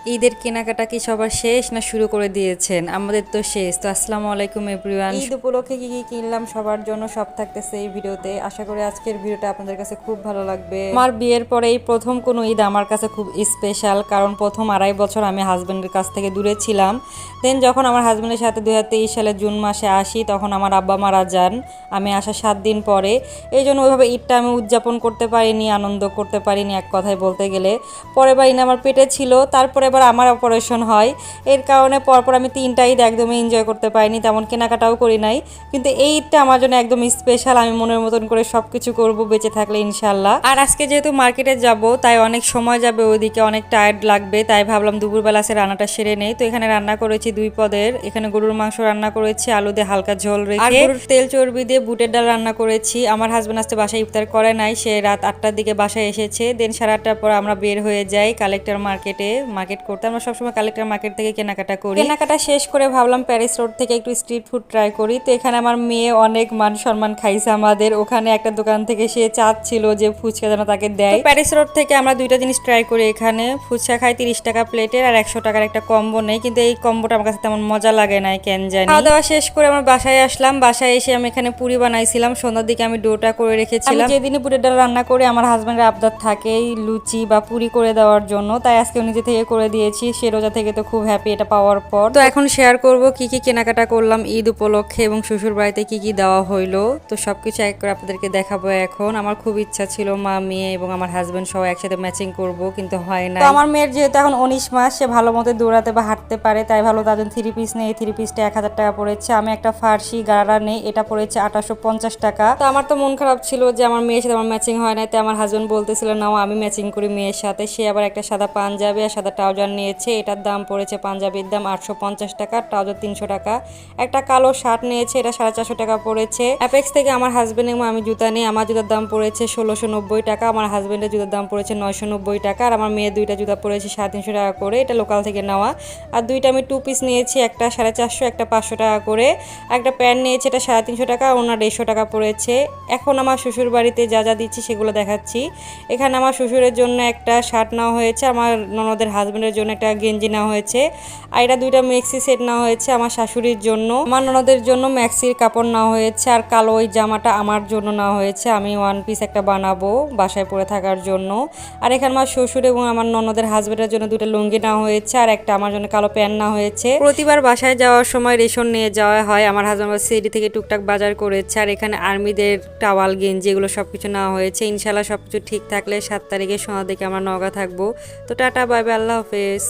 ঈদের কেনাকাটা কি সবার শেষ না শুরু করে দিয়েছেন? আমাদের তো শেষ। তো আসসালামু আলাইকুম এভরিওয়ান। ঈদ উপলক্ষে কি কি কিনলাম সবার জন্য সব থাকতেছে এই ভিডিওতে। আশা করি আজকের ভিডিওটা আপনাদের কাছে খুব ভালো লাগবে। আমার বিয়ের পরে এই প্রথম কোনো ঈদ আমার কাছে খুব স্পেশাল, কারণ প্রথম 2.5 বছর আমি হাজবেন্ডের কাছ থেকে দূরে ছিলাম। দেন যখন আমার হাজবেন্ডের সাথে 2023 সালে জুন মাসে আসি, তখন আমার আব্বা মারা যান আমি আসার 7 দিন পরে। এই জন্য ওইভাবে ঈদটা আমি উদযাপন করতে পারিনি, আনন্দ করতে পারিনি এক কথায় বলতে গেলে। পরের বার ঈদ আমার পেটে ছিল, তারপরে এবার আমার অপারেশন হয়। এর কারণে পরপর আমি 3টা ঈদ একদমই এনজয় করতে পারিনি, তেমন কেনাকাটাও করি নাই। কিন্তু এই ঈদটা আমার জন্য একদম স্পেশাল। আমি মনের মতন করে সব কিছু করবো বেঁচে থাকলে ইনশাল্লাহ। আর আজকে যেহেতু মার্কেটে যাব, তাই অনেক সময় যাবে ওইদিকে, অনেক টায়ার্ড লাগবে, তাই ভাবলাম দুপুরবেলা সে রান্নাটা সেরে নেই। তো এখানে রান্না করেছি 2 পদের। এখানে গরুর মাংস রান্না করেছি আলু দিয়ে হালকা ঝোল রেখে, আর গরুর তেল চর্বি দিয়ে বুটের ডাল রান্না করেছি। আমার হাজবেন্ড আজকে বাসায় ইফতার করে নাই, সে রাত 8টার দিকে বাসায় এসেছে। দেন 8:30টার পর আমরা বের হয়ে যাই কালেক্টর মার্কেটে মার্কেট করতে। আমরা সবসময় কালেক্টর মার্কেট থেকে কেনাকাটা করি। কেনাকাটা শেষ করে ভাবলাম প্যারিস রোড থেকে একটু স্ট্রিট ফুড ট্রাই করি। তো এখানে আমার মেয়ে অনেক মান সম্মান খাইছে আমাদের। ওখানে একটা দোকান থেকে সে চাচ্ছিল যে ফুচকা যেন তাকে দেয়। প্যারিস রোড থেকে আমরা 2টা জিনিস ট্রাই করি। এখানে ফুচকা খাই 30 টাকা প্লেটের, আর 100 টাকার একটা কম্বো নেই, কিন্তু এই কম্বোটা আমার কাছে তেমন মজা লাগে না কেন জানি। খাওয়া দাওয়া শেষ করে আমার বাসায় আসলাম। বাসায় এসে আমি এখানে পুরি বানাইছিলাম, সন্ধ্যার দিকে আমি ডোটা করে রেখেছিলাম। যেদিনে বুটের ডাল রান্না করে আমার হাজবেন্ডের আবদার থাকে লুচি বা পুরি করে দেওয়ার জন্য, তাই আজকে নিজে থেকে করে দিয়েছি। সে রোজা থেকে তো খুব হ্যাপি এটা পাওয়ার পর। তো এখন শেয়ার করব কি কি কেনাকাটা করলাম ঈদ উপলক্ষে এবং শ্বশুর বাড়িতে কি কি দেওয়া হইলো। তো সবকিছু এক করে আপনাদেরকে দেখাবো। এখন আমার খুব ইচ্ছা ছিল মা মেয়ে এবং আমার হাজবেন্ড সহ একসাথে ম্যাচিং করব, কিন্তু হয় না। তো আমার মেয়ের যেহেতু এখন 19 মাস, সে ভালো মতো দৌড়াতে বা হাঁটতে পারে, তাই ভালো তার জন্য 3 পিস নেই। এই 3 পিসটা 1000 টাকা পড়েছে। আমি একটা ফার্সি গাড়া নেই, এটা পড়েছে 2850 টাকা। তো আমার তো মন খারাপ ছিল যে আমার মেয়ের সাথে আমার ম্যাচিং হয় না, তাই আমার হাজবেন্ড বলতেছিল নাও আমি ম্যাচিং করি মেয়ের সাথে। সে আবার একটা সাদা পাঞ্জাবি আর সাদা ট্রাউজার নিয়েছে। এটার দাম পড়েছে, পাঞ্জাবির দাম 850 টাকা, ট্রাউজার 300 টাকা। একটা কালো শার্ট নিয়েছে, এটা 450 টাকা পড়েছে। অ্যাপেক্স থেকে আমার হাজবেন্ড এবং আমি জুতা নিই। আমার জুতার দাম পড়েছে 1690 টাকা, আমার হাজবেন্ডের জুতার দাম পড়েছে 990 টাকা, আর আমার মেয়ের 2টা জুতা পড়েছে 350 টাকা করে। এটা লোকাল থেকে নেওয়া। আর 2টা আমি 2 পিস নিয়েছি, একটা 450, একটা 500 টাকা করে। একটা প্যান্ট নিয়েছে, এটা 350 টাকা, ওনার 150 টাকা পড়েছে। এখন আমার শ্বশুর বাড়িতে যা যা দিচ্ছি সেগুলো দেখাচ্ছি। এখানে আমার শ্বশুরের জন্য একটা শার্ট নেওয়া হয়েছে, আমার ননদের হাজবেন্ডের জন্য একটা গেঞ্জি নেওয়া হয়েছে, আর এটা 2টা ম্যাক্সি সেট নেওয়া হয়েছে আমার শাশুড়ির জন্য। আমার ননদের জন্য ম্যাক্সির কাপড় নেওয়া হয়েছে, আর কালো ওই জামাটা আমার জন্য নেওয়া হয়েছে। আমি 1 পিস একটা বানাবো বাসায় পরে থাকার জন্য। আর এখানে আমার শ্বশুর এবং আমার ননদের হাজবেন্ডের জন্য 2টা লুঙ্গি নেওয়া হয়েছে, আর একটা আমার জন্য কালো প্যান্ট নেওয়া হয়েছে। প্রতিবার বাসায় যাওয়ার সময় রেশন নিয়ে যাওয়া হয়। আমার হাজবেন্ড সিডি থেকে টুকটাক বাজার করেছে, আর এখানে আর্মিদের টাওয়াল গেঞ্জি এগুলো সবকিছু নেওয়া হয়েছে। ইনশাল্লাহ সবকিছু ঠিক থাকলে 7 তারিখে সন্ধ্যা থেকে আমরা নওগাঁ থাকবো। তো টাটা বাই বাই, আল্লাহ হাফেজ।